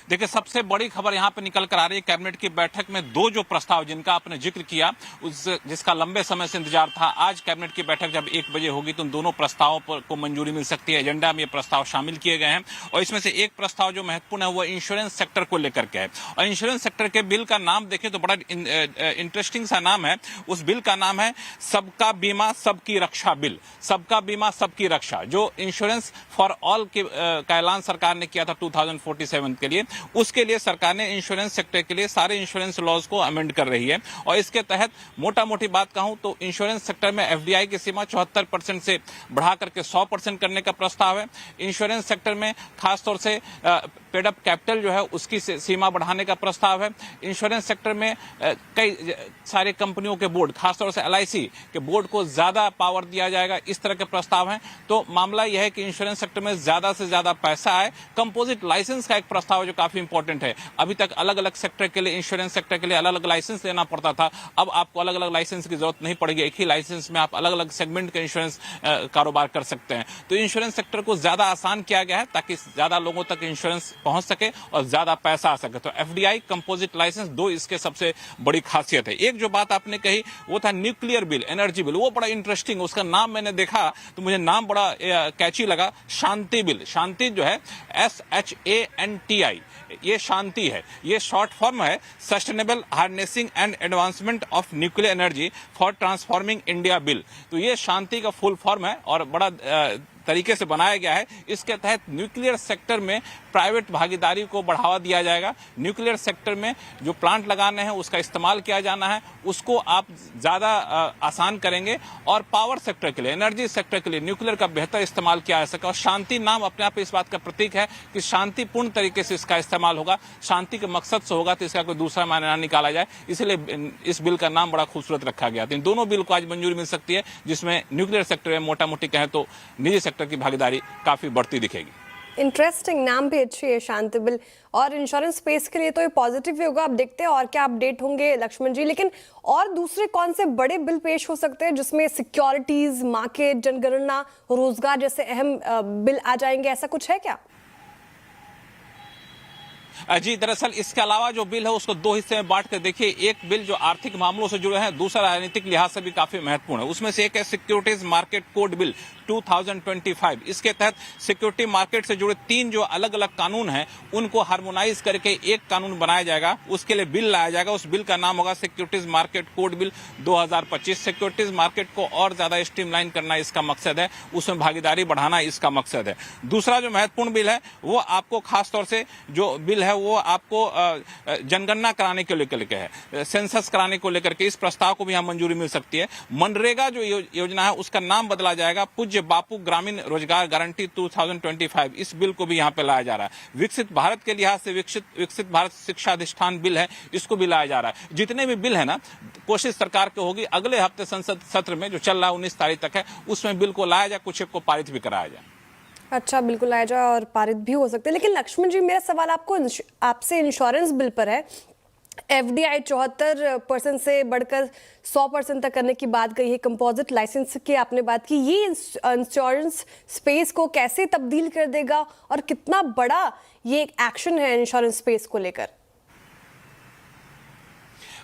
देखिए, सबसे बड़ी खबर यहाँ पे निकल कर आ रही है। कैबिनेट की बैठक में दो जो प्रस्ताव जिनका आपने जिक्र किया, जिसका लंबे समय से इंतजार था, आज कैबिनेट की बैठक जब 1 बजे होगी तो उन दोनों प्रस्तावों को मंजूरी मिल सकती है। एजेंडा में ये प्रस्ताव शामिल किए गए हैं और इसमें से एक प्रस्ताव जो महत्वपूर्ण है वो इंश्योरेंस सेक्टर को लेकर के है। और इंश्योरेंस सेक्टर के बिल का नाम देखें तो बड़ा इंटरेस्टिंग सा नाम है। उस बिल का नाम है सबका बीमा सबकी रक्षा बिल। सबका बीमा सबकी रक्षा, जो इंश्योरेंस फॉर ऑल का ऐलान सरकार ने किया था 2047 के लिए, उसके लिए सरकार ने इंश्योरेंस सेक्टर के लिए सारे इंश्योरेंस लॉज को अमेंड कर रही है। और इसके तहत मोटा मोटी बात कहूं तो इंश्योरेंस सेक्टर में एफडीआई की सीमा 74% से बढ़ा करके 100% करने का प्रस्ताव है। इंश्योरेंस सेक्टर में खासतौर से पेड अप कैपिटल जो है उसकी सीमा बढ़ाने का प्रस्ताव है। इंश्योरेंस सेक्टर में कई सारे कंपनियों के बोर्ड, खासतौर से एलआईसी के बोर्ड को ज्यादा पावर दिया जाएगा, इस तरह के प्रस्ताव हैं। तो मामला यह है कि इंश्योरेंस सेक्टर में ज्यादा से ज्यादा पैसा आए। कंपोजिट लाइसेंस का एक प्रस्ताव जो काफी इंपॉर्टेंट है। अभी तक अलग अलग सेक्टर के लिए, इंश्योरेंस सेक्टर के लिए अलग अलग लाइसेंस लेना पड़ता था। अब आपको अलग अलग लाइसेंस की जरूरत नहीं पड़ेगी। एक ही लाइसेंस में आप अलग अलग सेगमेंट के इंश्योरेंस कारोबार कर सकते हैं। तो इंश्योरेंस सेक्टर को ज्यादा आसान किया गया है ताकि ज्यादा लोगों तक इंश्योरेंस पहुंच सके और ज्यादा पैसा आ सके। तो एफडीआई, कंपोजिट लाइसेंस, दो इसके सबसे बड़ी खासियत है। एक जो बात आपने कही वो था न्यूक्लियर बिल, एनर्जी बिल। वो बड़ा इंटरेस्टिंग, उसका नाम मैंने देखा तो मुझे नाम बड़ा कैची लगा, शांति बिल। शांति जो है SHANTI, ये शांति है। ये शॉर्ट फॉर्म है sustainable harnessing and advancement of nuclear energy for transforming India bill. तो ये शांति का फुल फॉर्म है और बड़ा तरीके से बनाया गया है। इसके तहत न्यूक्लियर सेक्टर में प्राइवेट भागीदारी को बढ़ावा दिया जाएगा। न्यूक्लियर सेक्टर में जो प्लांट लगाने हैं उसका इस्तेमाल किया जाना है, उसको आप ज्यादा आसान करेंगे। और पावर सेक्टर के लिए, एनर्जी सेक्टर के लिए न्यूक्लियर का बेहतर इस्तेमाल किया जा सके। और शांति नाम अपने आप इस बात का प्रतीक है कि शांतिपूर्ण तरीके से इसका इस्तेमाल होगा। शांति के मकसद से होगा तो इसका कोई दूसरा मायने ना निकाला जाए, इसलिए इस बिल का नाम बड़ा खूबसूरत रखा गया। तो इन दोनों बिल को आज मंजूरी मिल सकती है, जिसमें न्यूक्लियर सेक्टर में मोटा मोटी कहें तो निजी सेक्टर की भागीदारी काफी बढ़ती दिखेगी। इंटरेस्टिंग, नाम भी अच्छी है, शांति बिल। और इंश्योरेंस स्पेस के लिए तो ये पॉजिटिव ही होगा। अब देखते हैं और क्या अपडेट होंगे लक्ष्मण जी। लेकिन और दूसरे कौन से बड़े बिल पेश हो सकते हैं जिसमें सिक्योरिटीज, मार्केट, जनगणना, रोजगार जैसे अहम बिल आ जाएंगे? ऐसा कुछ है क्या? जी, दरअसल इसके अलावा जो बिल है उसको दो हिस्से में बांट कर देखिए। एक बिल जो आर्थिक मामलों से जुड़े हैं, दूसरा राजनीतिक लिहाज से भी काफी महत्वपूर्ण है। उसमें से एक है सिक्योरिटीज मार्केट कोड बिल 2025। इसके तहत सिक्योरिटी मार्केट से जुड़े 3 जो अलग अलग कानून हैं उनको हार्मोनाइज करके एक कानून बनाया जाएगा। उसके लिए बिल लाया जाएगा। उस बिल का नाम होगा securities market code bill 2025। Securities market को और ज्यादा स्ट्रीमलाइन करना इसका मकसद है, उसमें भागीदारी बढ़ाना इसका मकसद है। दूसरा जो महत्वपूर्ण बिल है वो आपको खासतौर से जो बिल है वो आपको जनगणना कराने को लेकर के है, सेंसस कराने को लेकर के। इस प्रस्ताव को भी यहाँ मंजूरी मिल सकती है। मनरेगा जो योजना है उसका नाम बदला जाएगा पूज्य बापू ग्रामीण रोजगार गारंटी 2025। इस बिल को भी यहाँ पे लाया जा रहा है। विकसित भारत के लिहाज से विकसित भारत शिक्षा अधिष्ठान बिल है, इसको भी लाया जा रहा है। जितने भी बिल है ना, कोशिश सरकार की होगी अगले हफ्ते संसद सत्र में जो चल रहा है 19 तारीख तक है, उसमें बिल को लाया जाए, कुछ एक को पारित भी कराया जाए। अच्छा, बिल्कुल आया जाए और पारित भी हो सकते हैं। लेकिन लक्ष्मण जी, मेरा सवाल आपसे इंश्योरेंस बिल पर है। एफडीआई 74% से बढ़कर 100% तक करने की बात कही है। कंपोजिट लाइसेंस की आपने बात की। ये इंश्योरेंस स्पेस को कैसे तब्दील कर देगा और कितना बड़ा ये एक एक्शन है इंश्योरेंस स्पेस को लेकर?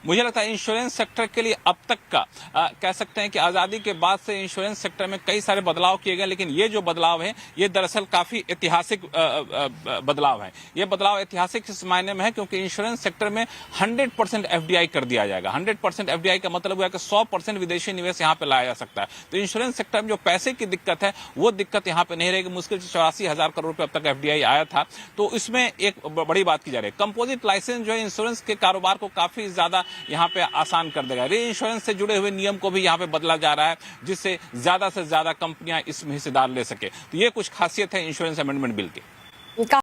मुझे लगता है इंश्योरेंस सेक्टर के लिए अब तक का कह सकते हैं कि आजादी के बाद से इंश्योरेंस सेक्टर में कई सारे बदलाव किए गए, लेकिन ये जो बदलाव है ये दरअसल काफी ऐतिहासिक बदलाव है। ये बदलाव ऐतिहासिक इस मायने में है क्योंकि इंश्योरेंस सेक्टर में 100% एफडीआई कर दिया जाएगा। 100% एफडीआई का मतलब हुआ कि 100% विदेशी निवेश यहाँ पे लाया जा सकता है। तो इंश्योरेंस सेक्टर में जो पैसे की दिक्कत है वो दिक्कत यहाँ पे नहीं रहेगी। मुश्किल से 84,000 करोड़ रुपए अब तक एफडीआई आया था। तो इसमें एक बड़ी बात की जा रही है। कंपोजिट लाइसेंस जो है इंश्योरेंस के कारोबार को काफी ज्यादा यहाँ पे आसान कर देगा। री इंश्योरेंस से जुड़े हुए नियम को भी यहाँ पे बदला जा रहा है जिससे ज्यादा से ज्यादा कंपनियां इसमें हिस्सेदार ले सके। तो ये कुछ खासियत है इंश्योरेंस अमेंडमेंट बिल की।